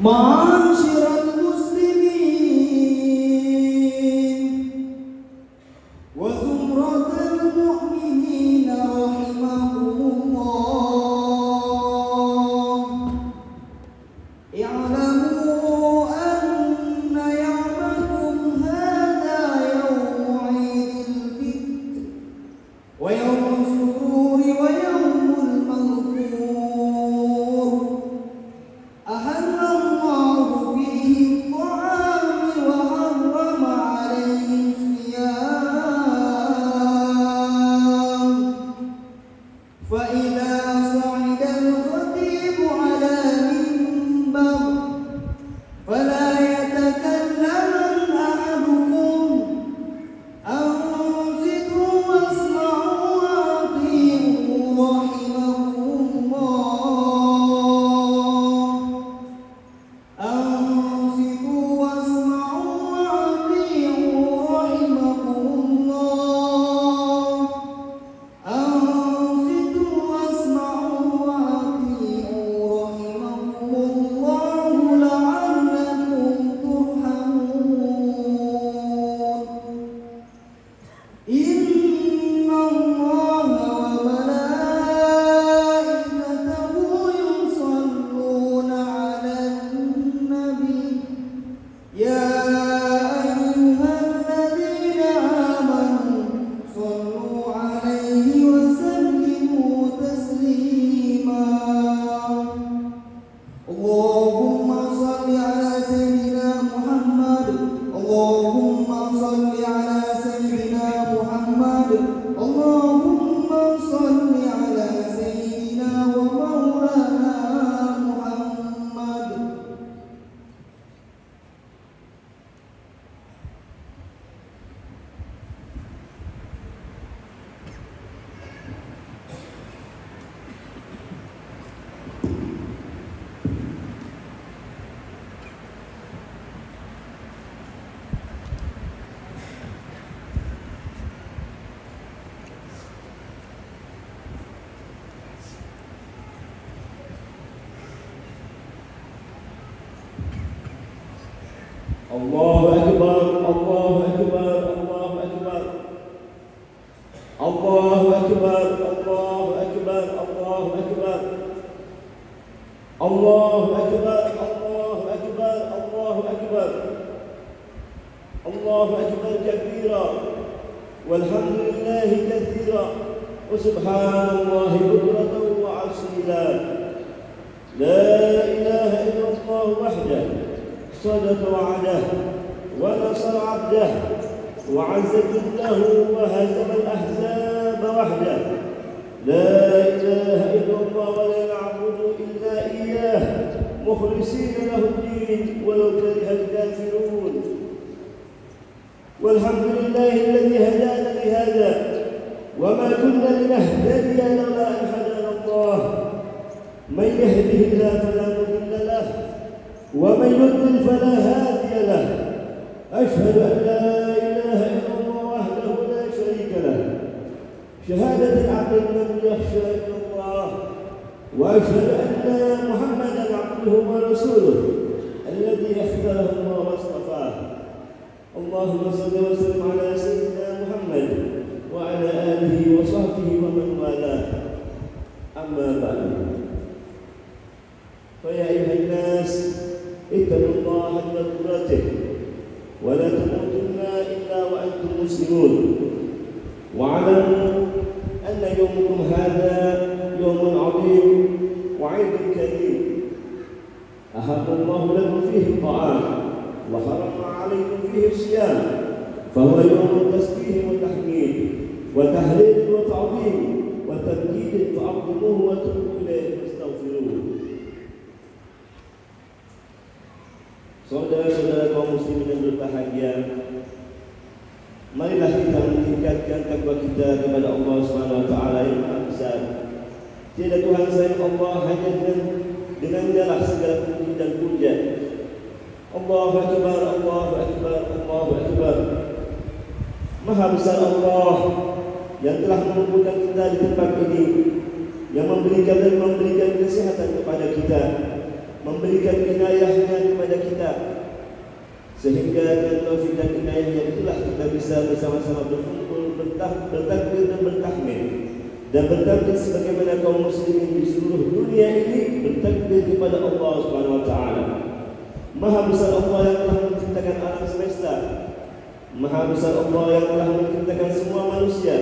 Ma'asyiral muslimin wa zumratal mu'minin rahimakumullah. I'lamu anna yawmakum hadha yawmu 'idil fitr wa yawmu sururi wa yawmul maghfur. Ahallallahu fihi at-ta'ami wa harrama 'alayhi as-siyam. Fa idza sa'ida al-khatibu 'ala minbar fala yatakallaman ahadukum ansitu wasma'u wa ati'u rahimakumullah. أنصتوا واسمعوا وأطيعوا رحمكم الله. أنصتوا واسمعوا وأطيعوا رحمكم الله لعلكم ترحمون. إن الله وملائكته يصلون على النبي يا أيها الذين آمنوا صلوا عليه وسلموا تسليما. اللهم صل على سيدنا محمد. اللهم صل على سيدنا محمد. اللهم صل على سيدنا ومولانا محمد. الله أكبر الله أكبر الله أكبر الله أكبر الله أكبر الله أكبر الله أكبر الله أكبر الله أكبر الله أكبر كبيرا والحمد لله كثيرا وسبحان الله بكرة وعصيلا. لا إله إلا الله وحده صدق وعده ونصر عبده وعز جنده وهزم الأحزاب وحده. لا إله إلا الله ولا نعبد إلا إياه مخلصين له الدين ولو كره الكافرون. والحمد لله الذي هدانا لهذا وما كنا لنهتدي لولا أن هدانا الله. من يهده الله فلا مضل له ومن يضلل فلا هادي له. أشهد أن لا إله إلا الله وحده لا شريك له شهادة العبد من يخشى إلا الله. وأشهد أن محمدا عبده ورسوله الذي اختاره الله واصطفاه. اللهم صل وسلم على سيدنا محمد وعلى آله وصحبه ومن والاه. أما بعد فيا أيها الناس اتقوا الله حق تقاته ولا تموتن إلا وأنتم مسلمون. واعلموا أن يومكم هذا يوم عظيم وعيد كريم أحب الله لكم فيه الطعام وحرم عليكم فيه الصيام. فهو يوم تسبيح وتحميد وتهليل وتعظيم وتمجيد فعظموه وتوبوا إليه واستغفروه. Saudara-saudara kaum muslimin yang berbahagia, marilah kita meningkatkan takwa kita kepada Allah Subhanahu wa taala yang Maha Besar. Tiada Tuhan selain Allah, hanya dengannya lah segala puji dan puja. Allahu akbar, Allahu akbar, Allahu akbar. Maha besar Allah yang telah mengumpulkan kita di tempat ini, yang memberikan kesehatan kepada kita, memberikan inayahnya kepada kita, sehingga dengan taufik dan inayahnya itulah kita bisa bersama-sama berkumpul, bertakbir dan bertahmid, dan bertakbir sebagaimana kaum muslimin di seluruh dunia ini bertakbir kepada Allah Subhanahu wa taala. Maha besar Allah yang telah menciptakan alam semesta, maha besar Allah yang telah menciptakan semua manusia,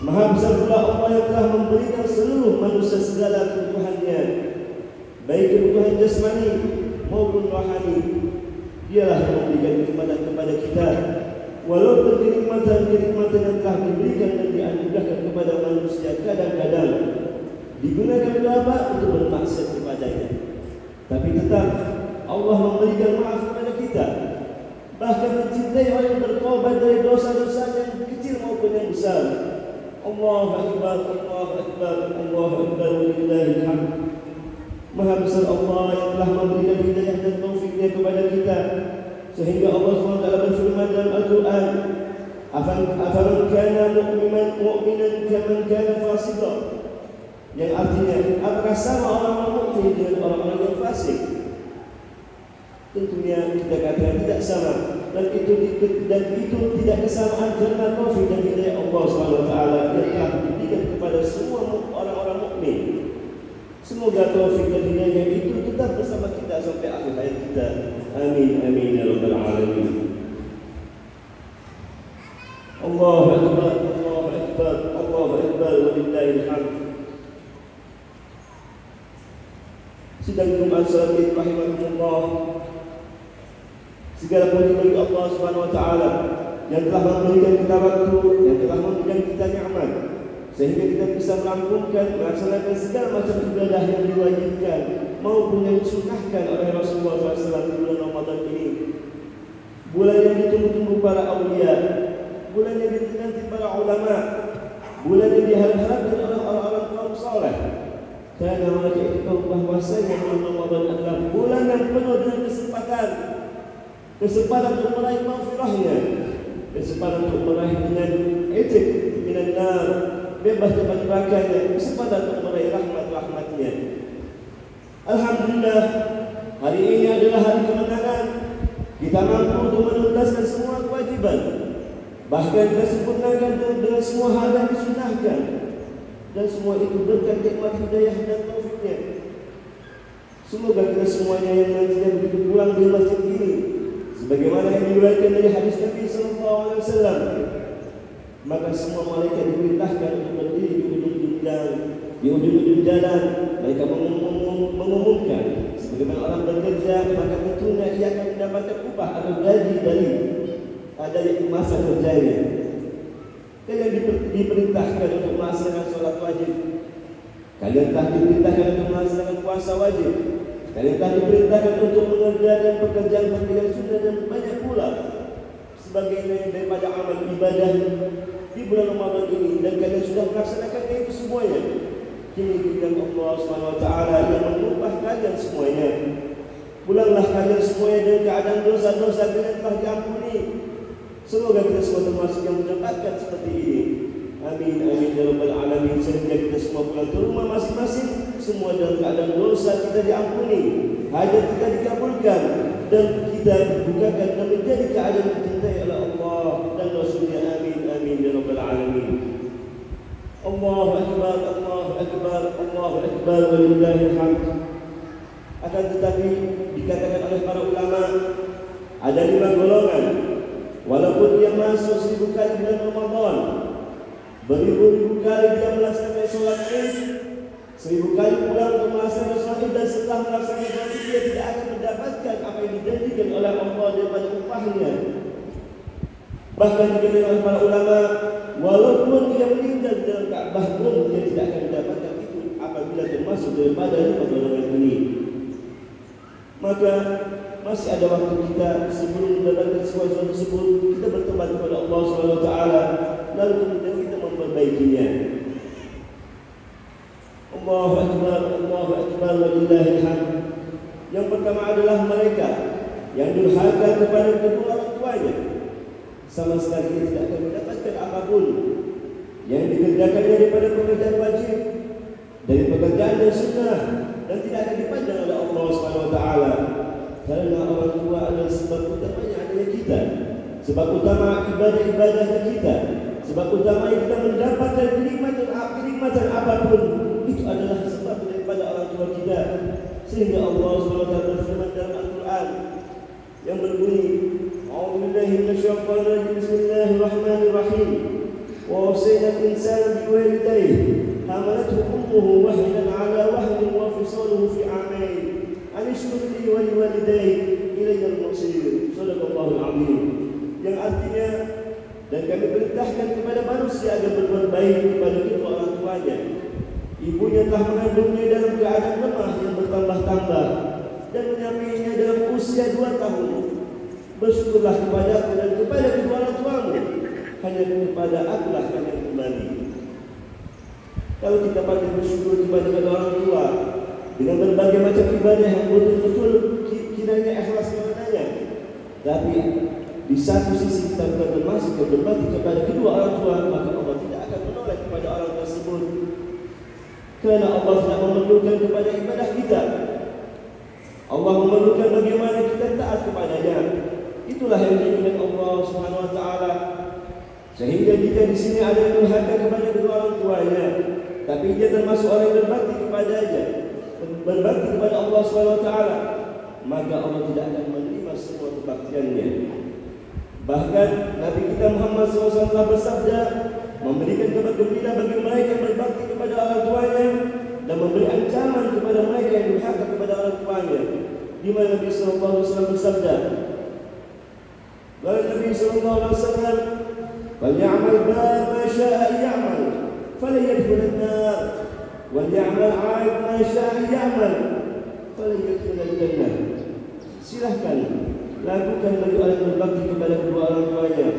maha besar pula Allah yang telah memberikan seluruh manusia segala kebutuhannya, baik kebutuhan jasmani maupun rohani. Dialah yang memberikan kenikmatan kepada kita, walaupun kenikmatan yang telah diberikan dan dianugerahkan kepada manusia kadang-kadang digunakan untuk apa? Untuk bermaksud kepadanya. Tapi tetap Allah memberikan maaf kepada kita, bahkan mencintai orang yang bertobat dari dosa-dosa yang kecil maupun yang besar. Allahu Akbar, Allahu Akbar, Allahu Akbar, walillahil hamd. Maha besar Allah yang telah memberikan hidayah dan taufiknya kepada kita, sehingga Allah SWT berfirman dalam Al-Quran, afaman kana mu'minan kaman kana fasiqa, yang artinya apakah sama orang-orang mukmin dengan orang-orang yang fasik? Tentunya kita katakan tidak sama, dan itu tidak kesamaan karena taufik dan hidayah Allah SWT yang telah diberikan kepada semua orang-orang mukmin. Semoga taufik dan hidayah itu tetap bersama kita sampai akhir hayat kita. Amin amin ya rabbal alamin. Allahu akbar, Allahu akbar, Allahu akbar, walillahil hamd. Sidang Jumat salat Id rahimakumullah. Segala puji bagi Allah Subhanahu wa taala yang telah memberikan kita waktu, yang telah memberikan kita nikmat, sehingga kita bisa melaksanakan segala macam ibadah yang diwajibkan maupun yang disunnahkan oleh Rasulullah SAW di bulan Ramadan ini. Bulan yang ditunggu-tunggu para awliya, bulan yang dinanti para ulama, bulan yang diharap-harapkan oleh orang-orang kaum saleh. Karena mereka itu tahu bahwasanya bulan Ramadan adalah bulan yang penuh dengan kesempatan untuk meraih maghfirahnya, kesempatan untuk meraih dengan etik minan nar, bebas dari nerakanya, kesempatan untuk meraih rahmat-rahmatnya. Alhamdulillah, hari ini adalah hari kemenangan. Kita mampu untuk menuntaskan semua kewajiban, bahkan kita sempurnakan dengan semua hal yang disunnahkan, dan semua itu berkat nikmat hidayah dan taufiknya. Semoga kita semuanya yang nantinya begitu pulang di masjid ini, sebagaimana yang diriwayatkan dari hadis Nabi sallallahu alaihi wasallam, maka semua malaikat diperintahkan untuk berdiri di ujung jalan. Mereka mengumumkan, sebagaimana orang bekerja, maka tentunya ia akan mendapatkan upah atau gaji dari masa kerjanya. Kalian diperintahkan untuk melaksanakan sholat wajib, kalian telah diperintahkan untuk melaksanakan puasa wajib, kalian telah diperintahkan untuk mengerjakan pekerjaan-pekerjaan sunnah dan banyak pula sebagainya daripada amal ibadah di bulan Ramadan ini, dan kalian sudah melaksanakan itu semuanya. Kini giliran Allah Subhanahu wa taala yang mengubah kalian semuanya. Pulanglah kalian semuanya dengan keadaan dosa-dosa kalian telah diampuni. Semoga kita semua termasuk yang mendapatkan seperti ini. Amin amin ya rabbal alamin. Sehingga kita semua pulang ke rumah masing-masing, semua dalam keadaan dosa kita diampuni, hajat kita dikabulkan, dan kita bukakan dan menjadi keadaan dicintai oleh Allah dan Rasulnya. Amin amin ya rabbal alamin. Allahu akbar, Allahu akbar, Allahu akbar, walillahil hamd. Akan tetapi dikatakan oleh para ulama, ada 5 golongan. Walaupun dia masuk 1000 kali bulan Ramadan, beribu-ribu kali dia melaksanakan sholat Id, 1000 kali pulang untuk melaksanakan sholat Id, dan setelah melaksanakan sholat Id dia tidak akan mendapatkan apa yang dijanjikan oleh Allah daripada upahnya. Bahkan dikatakan oleh para ulama, walaupun dia meninggal dalam Ka'bah pun dia tidak akan mendapatkan itu apabila termasuk daripada 5 golongan ini. Maka masih ada waktu kita sebelum mendapatkan sesuatu tersebut, kita bertobat kepada Allah Subhanahu wa taala, lalu kemudian kita memperbaikinya. Allahu akbar, Allahu akbar, walillahil hamd. Yang pertama adalah mereka yang durhaka kepada kedua orang tuanya, sama sekali tidak akan mendapatkan apapun yang dikerjakannya daripada pekerjaan wajib, dari pekerjaan yang sunnah, dan tidak akan dipandang oleh Allah Subhanahu wa taala. Karena orang tua adalah sebab utamanya adanya kita, sebab utama ibadah-ibadahnya kita, sebab utama kita mendapatkan kenikmatan apapun itu adalah sebab daripada orang tua kita. Sehingga Allah Subhanahu wa taala berfirman dalam Al-Qur'an yang berbunyi, A'udzubillahi minasyaitonir rajim, Bismillahirrahmanirrahim. Wa wasayna al-insana biwalidayhi hamalathu ummuhu wahnan 'ala wahnin wa fisaluhu fi 'amayn an ishkur li wa liwalidayhi ilayya al-masir. Shadaqallahul 'azim. Yang artinya, dan kami perintahkan kepada manusia agar berbuat baik kepada kedua orang tuanya. Ibunya telah mengandungnya dalam keadaan lemah yang bertambah-tambah dan menyapainya dalam usia 2 tahun. Bersyukurlah kepadaku dan kepada kedua orang tuamu. Hanya kepada akulah kalian kembali. Kalau kita pandai bersyukur kepada kedua orang tua dengan berbagai macam ibadah yang betul-betul kiranya ikhlas kepadanya, tapi di satu sisi kita bukan termasuk yang berbakti kepada kedua orang tua, maka Allah tidak akan menoleh kepada orang tersebut. Kerana Allah tidak memerlukan kepada ibadah kita. Allah memerlukan bagaimana kita taat kepadanya. Itulah yang diinginkan Allah Subhanahu wa taala. Sehingga jika di sini ada yang durhaka kepada kedua orang tuanya, tapi dia termasuk orang yang berbakti kepadanya, berbakti kepada Allah Subhanahu wa taala, maka Allah tidak akan menerima semua kebaktiannya. Bahkan Nabi kita Muhammad SAW telah bersabda, memberikan kabar gembira bagi mereka yang berbakti kepada orang tuanya dan memberi ancaman kepada mereka yang durhaka kepada orang tuanya. Di mana Nabi SAW bersabda, Nabi SAW, "Falyamal ma syaa ya'mal, fala yadkhulun nar, wal ya'mal 'aib ma syaa ya'mal, fala yadkhulun jannah." Silahkan lakukan bagi orang yang berbakti kepada kedua orang tuanya.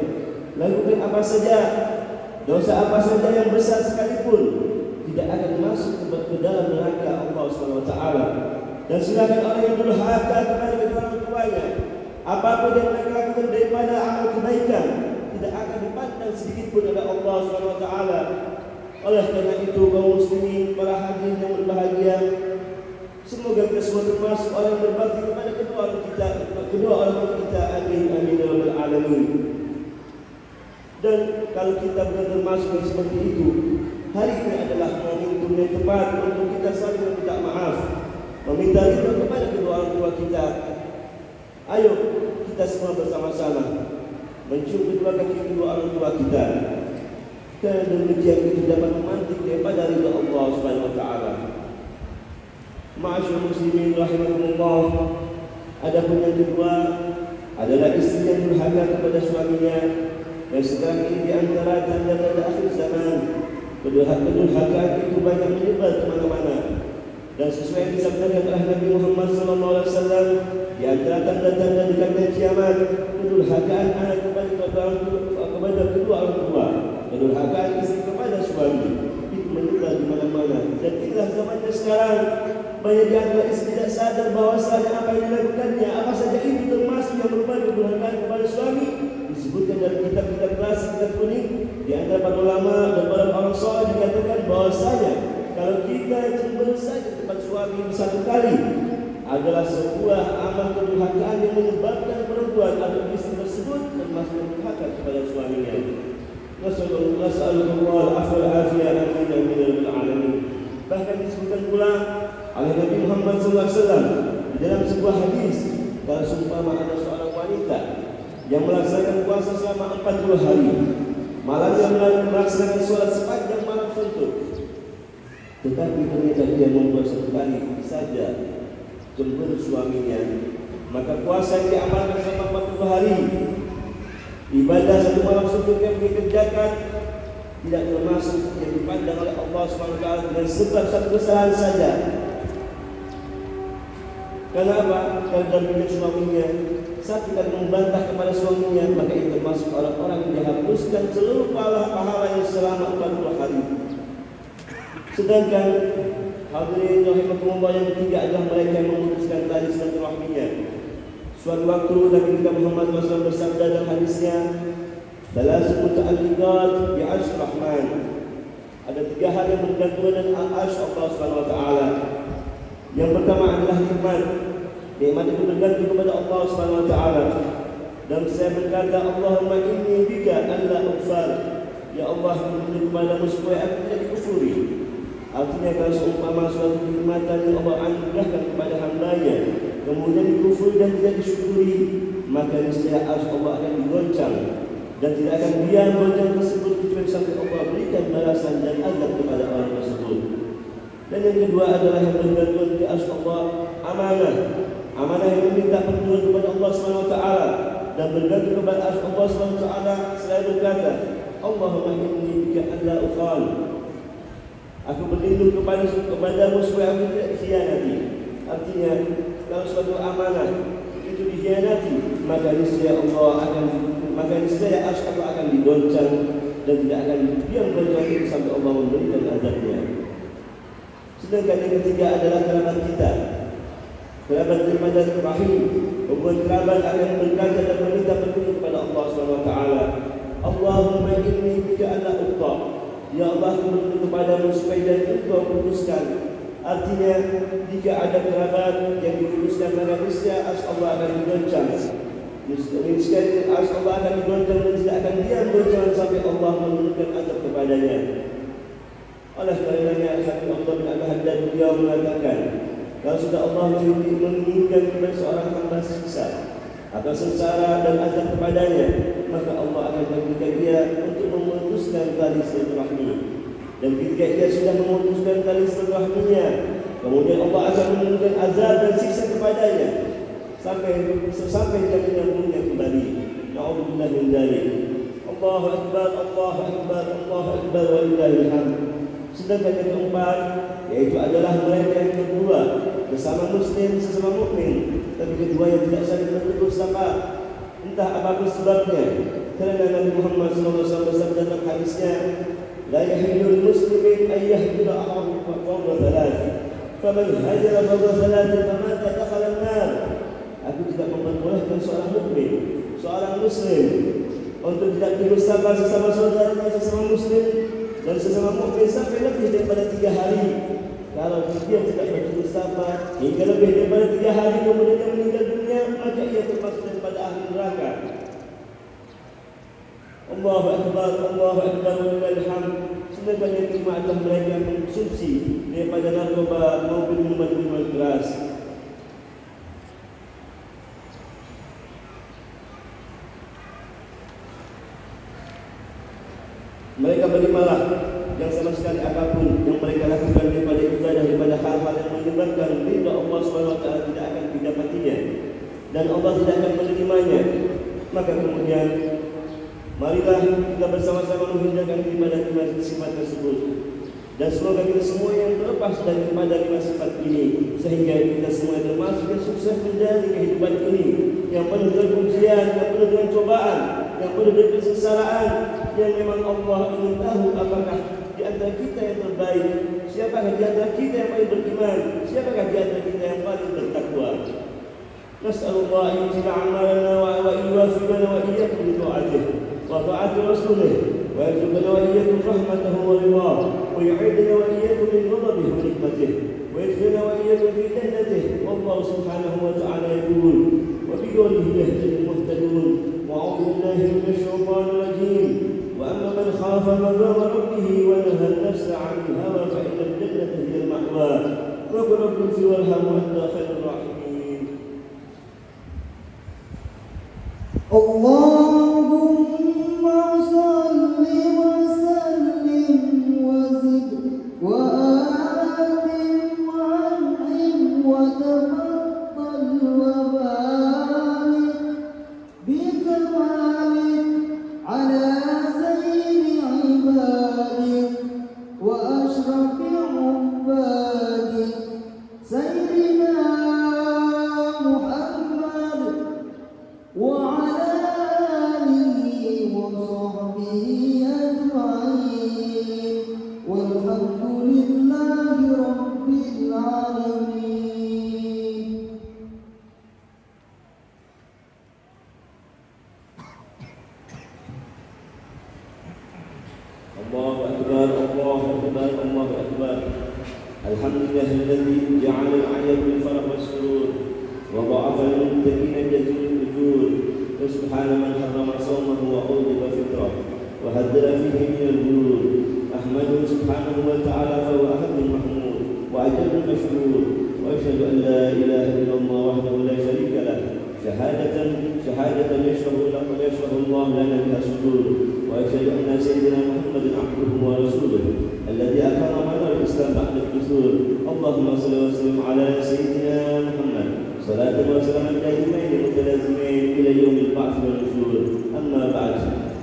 Lakukan apa saja, dosa apa saja yang besar sekalipun tidak akan masuk ke dalam neraka Allah Subhanahu wa taala. Dan silakan orang yang durhaka kepada kedua orang tuanya, apapun yang mereka lakukan daripada amal kebaikan tidak akan dipandang sedikit pun oleh Allah Subhanahu wa taala. Oleh karena itu kaum muslimin, para hadirin yang berbahagia, semoga kita semua termasuk orang yang berbakti kepada kedua orang kita, amin amin ya rabbal alamin. Dan kalau kita benar termasuk seperti itu, hari ini adalah momentum yang tepat untuk kita saling meminta maaf, meminta ridha kepada kedua orang tua kita. Ayo kita semua bersama-sama mencium kedua kaki kedua orang tua kita. Kerana demikian itu dapat memantik daripada ridha Allah Subhanahu wa taala. Ma'asyur muslimin rahimakumullah. Adapun yang kedua adalah istri yang durhaka kepada suaminya. Dan sekarang ini di antara tanda-tanda akhir zaman, kedurhakaan itu banyak menyebar ke mana-mana. Dan sesuai yang disabdakan oleh Nabi Muhammad SAW, di antara tanda-tanda dekatnya kiamat, kedurhakaan anak kepada kedua orang tua, kedurhakaan istri kepada suami, itu menyebar di mana-mana. Dan inilah zamannya sekarang. Banyak di antara istri tidak sadar bahwasanya apa yang dilakukannya, apa saja itu termasuk yang merupakan kedurhakaan kepada suami. Disebutkan dalam kitab-kitab klasik, kitab kuning, di antara para ulama dan para orang saleh dikatakan bahwasanya kalau kita cemburu saja kepada suami satu kali adalah sebuah amal kedurhakaan yang menyebabkan perempuan atau istri tersebut termasuk durhaka kepada suaminya. Nasallallahu al-afwa wal-afiyah min al-alamin. Bahkan disebutkan pula oleh Nabi Muhammad SAW di dalam sebuah hadis, kalau seumpama ada seorang wanita yang melaksanakan puasa selama 40 hari, malamnya melaksanakan sholat sepanjang malam suntuk, tetapi ternyata dia membuat satu kali saja cemburu suaminya, maka puasa yang diamalkan selama 40 hari, ibadah satu malam suntuk yang dikerjakan tidak termasuk yang dipandang oleh Allah SWT dengan sebab satu kesalahan saja. Kenapa? Karena dalam suaminya satu kali membantah kepada suaminya, maka itu termasuk orang-orang yang dihapuskan seluruh pahala yang selama 40 hari. Sedangkan hadirin rahimakumullah, yang ketiga adalah mereka yang memutuskan tali silaturahminya. Suatu waktu Nabi kita Muhammad SAW bersabda dalam hadisnya, "Thalathun muta'alliqat bi'arsy Rahman." Ada 3 hal yang bergantungan dengan al-arsy Allah Subhanahu wa taala. Yang pertama adalah nikmat. Nikmat itu bergantung kepada Allah Subhanahu wa taala. Dan saya berkata, Allahumma inni bika alla ukfar. Ya Allah, menuju kepadamu supaya aku tidak dikufuri. Artinya kalau seumpama suatu kenikmatan yang Allah anugerahkan kepada hamba-Nya kemudian dikufuri dan tidak disyukuri, maka niscaya arsh Allah akan digoncang dan tidak akan diam goncang tersebut kecuali sampai Allah berikan balasan dan azab kepada orang tersebut. Dan yang kedua adalah yang bergantung di arsh Allah, amanah. Amanah yang meminta pertolongan kepada Allah Subhanahu wa taala dan bergantung kepada arsh Allah Subhanahu wa taala, saya berkata, Allahumma inni bika alla uqal. Aku berlindung kepadamu supaya aku tidak dikhianati. Artinya, kalau suatu amanah itu dikhianati, maka niscaya Allah akan digoncang dan tidak akan diam goncang itu sampai Allah memberikan azabnya. Sedangkan yang ketiga adalah kerabat kita. Kerabat daripada rahim. Hubungan kerabat akan berkata dan meminta pertolongan kepada Allah Subhanahu wa taala. Allahumma inni bika alla uqta. Ya Allah, aku berlindung kepadamu supaya dari Engkau putuskan. Artinya, jika ada kerabat yang diputuskan, maka niscaya arsh Allah akan digoncang. Niscaya arsh Allah akan digoncang dan tidak akan diam goncang sampai Allah menurunkan azab kepadanya. Oleh karenanya, Habib Abdullah bin Abi Haddad beliau mengatakan, kalau sudah Allah menginginkan kepada seorang hamba siksa atau sengsara dan azab kepadanya, maka Allah akan memberikan dia untuk memutuskan tali silaturahmi. Dan ketika dia sudah memutuskan tali silaturahminya, kemudian Allah akan menurunkan azab dan siksa kepadanya sampai dia menyambungnya kembali. Na'udzubillah min dzalik. Allahu akbar, Allahu akbar, Allahu akbar, walillahil hamd. Sedangkan yang keempat yaitu adalah mereka yang berdua bersama muslim sesama mukmin, tapi keduanya tidak saling bertutur sapa. Entah apapun sebabnya, kerana Nabi Muhammad SAW bersabda dalam hadisnya, la yahillul muslimin an yahdura akhahu fawqa thalath, faman hajara fawqa thalath famata dakhala an-nar. Aku tidak memperbolehkan seorang mukmin, seorang muslim untuk tidak bertutur sapa sesama saudaranya sesama muslim dan sesama mukmin sampai lebih daripada 3 hari. Kalau dia tidak bertutur sapa hingga lebih daripada 3 hari kemudian dia meninggal dunia, maka ia termasuk daripada ahli neraka. Allahu akbar, Allahu akbar, walillahil hamd. Sedangkan yang kelima adalah mereka yang mengkonsumsi daripada narkoba maupun minuman-minuman keras. Mereka berimalah yang sama sekali apapun yang mereka lakukan daripada ibadah, daripada hal-hal yang menyebabkan ridha Allah SWT tidak akan didapatinya dan Allah tidak akan menerimanya. Maka kemudian marilah kita bersama-sama menghindarkan daripada 5 sifat tersebut. Dan semoga kita semua yang terlepas daripada 5 sifat ini, sehingga kita semua termasuk yang sukses menjalani kehidupan ini yang penuh dengan ujian, yang penuh dengan cobaan, yang penuh dengan kesengsaraan, yang memang Allah ingin tahu apakah di antara kita yang terbaik, siapakah di antara kita yang paling beriman, siapakah di antara kita yang paling bertakwa. Nas'alullah an yujzi'a amalana wa yuwaffiqana wa iyyakum bi ta'atihi wa ta'ati rasulih wa yarzuqana wa iyyakum rahmatahu wa ridhahu wa yu'idana wa iyyakum min ghadabihi wa nikmatihi wa yadkhilana wa iyyakum fi jannatihi. Wallahu subhanahu wa ta'ala yaqul wa bi qawlihi yahdil muhtadun wa a'udzu billahi minasy syaithanir rajim. Wa amma man khafa maqama rabbih wa nahaa an-nafsa 'anil hawa fa innal jannata hiya al-ma'wa wa qul rabbi fi warham wa anta khairur rahimin. Allahumma salli wa sallim wa zid wa adim wa an'im wa tafaddal wa barik bi kamalik ala sayyidi ibadik wa ashrafi ubadik sayyidina Muhammad wa Allahu akbar, Allahu akbar, Allahu akbar. الحمد لله الذي جعل الأعياد بالفرح والسرور وضعف للمتقين جزيل الأجور. فسبحان من حرم صومه وأوجب فطره وهدر فيه من الغرور. أحمده سبحانه وتعالى فهو أحد المحمود وأجل المشهور، وأشهد أن لا إله إلا الله وحده لا شريك له شهادة يشرح الله لنا بها الصدور. وأشهد أن سيدنا محمد عبده ورسوله الذي أقام على الإسلام بعد الدستور. اللهم صل وسلم على سيدنا محمد صلاة وسلاما دائمين متلازمين إلى يوم البعث والنشور. أما بعد،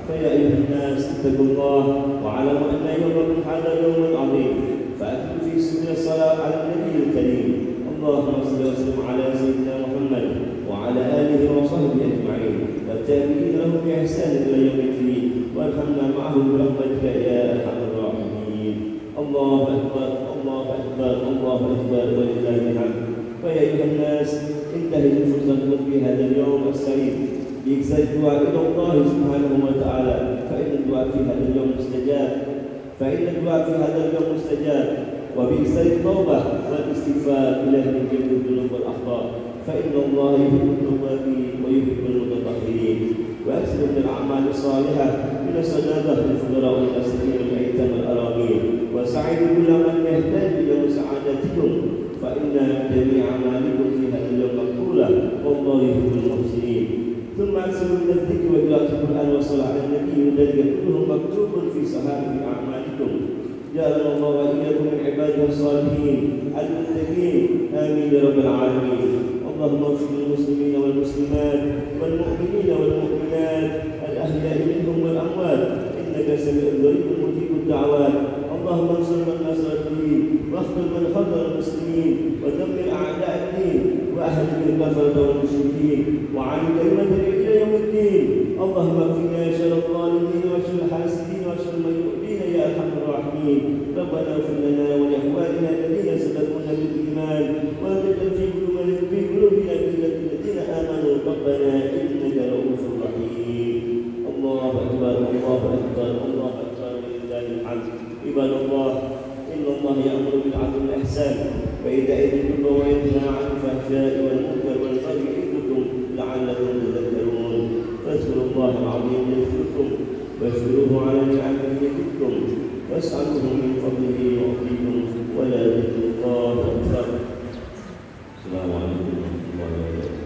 فيا أيها الناس اتقوا الله واعلموا أن يومكم هذا يوم عظيم، فأكثروا في سبيل الصلاة على النبي الكريم. اللهم صل وسلم على سيدنا محمد وعلى آله وصحبه أجمعين والتابعين لهم بإحسان إلى يوم الدين، وارحمنا معهم برحمتك يا أرحم الراحمين. الله أكبر الله أكبر الله أكبر ولله الحمد. فيا أيها الناس، انتهزوا فرصتكم في هذا اليوم السعيد بإكثار الدعاء إلى الله سبحانه وتعالى، فإن الدعاء في هذا اليوم مستجاب، وبإكثار التوبة والاستغفار إلى جميع الذنوب والأخطاء، فإن الله يحب التوابين ويحب المتطهرين. وأكثروا من الأعمال الصالحة من الصدقة للفقراء والمساكين والأيتام والأراضين، وسعدوا كل من يحتاج إلى مساعدتكم، فإن جميع أعمالكم في هذا اليوم مقبولة، والله يحب المحسنين. ثم أكثروا من الذكر وقراءة القرآن والصلاة على النبي، وذلك كله مكتوب في صحائف أعمالكم. جعلنا الله وإياكم من عباده الصالحين المتقين، آمين يا رب العالمين. اللهم اغفر للمسلمين والمسلمات والمؤمنين والمؤمنات الأحياء منهم والأموات، إنك سميع قريب مجيب الدعوات. اللهم انصر من نصر الدين، واخذل من خذل المسلمين، ودمر أعداء الدين، وأهلك الكفرة والمشركين، وعن كلمة إلى يوم الدين. اللهم اكفنا شر الظالمين وشر الحاسدين وشر من يؤذينا يا أرحم الراحمين. ربنا اغفر لنا ولإخواننا الذين سبقونا بالإيمان، ولا تجعل في قلوبنا غلا للذين آمنوا ربنا إنك رؤوف رحيم. الله أكبر الله أكبر الله أكبر ولله الحمد. عباد الله، إن الله يأمر بالعدل والإحسان وإيتاء ذي القربى وينهى عن الفحشاء والمنكر والبغي يعظكم لعلكم تذكرون. فاذكروا الله العظيم يذكركم، واشكروه على نعمه يزدكم، واسألوه من فضله يعطيكم، ولا ذكر الله أكبر. السلام عليكم ورحمة الله وبركاته.